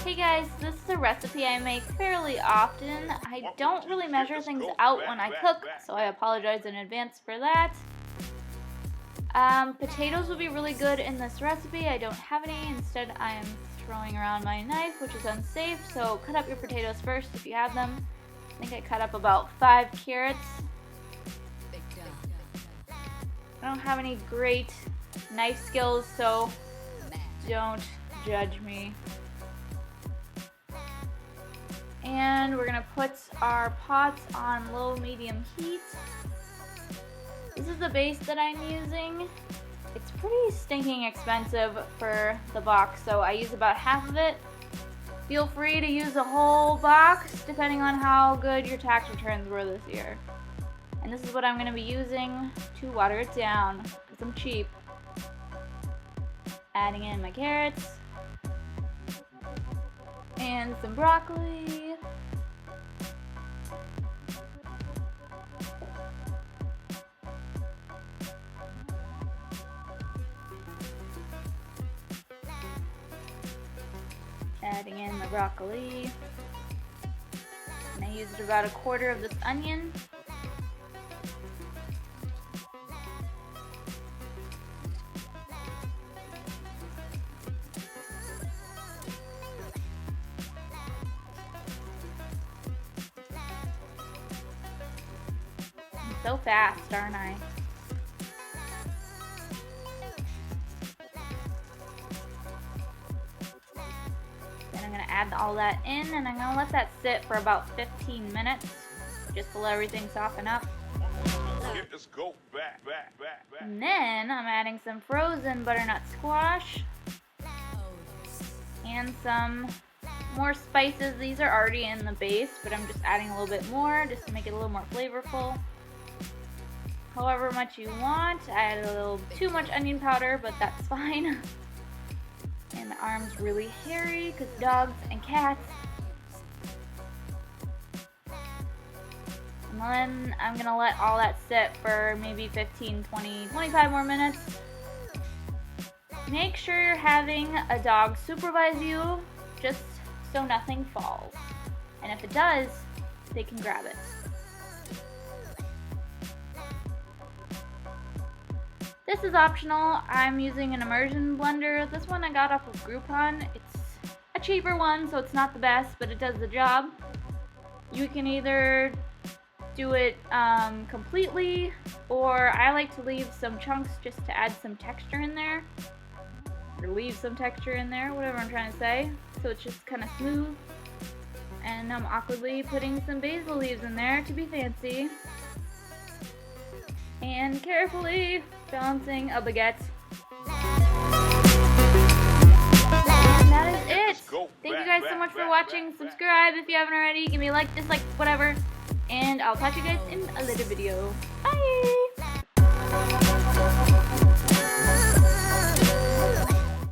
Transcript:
Hey guys, this is a recipe I make fairly often. I don't really measure things out when I cook, so I apologize in advance for that. Potatoes would be really good in this recipe. I don't have any. Instead, I am throwing around my knife, which is unsafe, so cut up your potatoes first if you have them. I think I cut up about 5 carrots. I don't have any great knife skills, so don't judge me. And we're gonna put our pots on low-medium heat. This is the base that I'm using. It's pretty stinking expensive for the box, so I use about half of it. Feel free to use a whole box, depending on how good your tax returns were this year. And this is what I'm gonna be using to water it down, because I'm cheap. Adding in my carrots. And some broccoli. Adding in the broccoli. And I used about 1/4 of this onion. I'm so fast, aren't I? I'm going to add all that in, and I'm going to let that sit for about 15 minutes just to let everything soften up. And then I'm adding some frozen butternut squash and some more spices. These are already in the base, but I'm just adding a little bit more just to make it a little more flavorful. However much you want. I added a little too much onion powder, but that's fine. And the arm's really hairy because dogs and cats. And then I'm gonna let all that sit for maybe 15, 20, 25 more minutes. Make sure you're having a dog supervise you just so nothing falls. And if it does, they can grab it. This is optional. I'm using an immersion blender. This one I got off of Groupon. It's a cheaper one, so it's not the best, but it does the job. You can either do it completely, or I like to leave some chunks just to add some texture in there. Or leave some texture in there, whatever I'm trying to say. So it's just kind of smooth. And I'm awkwardly putting some basil leaves in there to be fancy. And carefully balancing a baguette. And that is it. Thank you guys so much for watching. Subscribe if you haven't already. Give me a like, dislike, whatever. And I'll talk to you guys in a later video. Bye!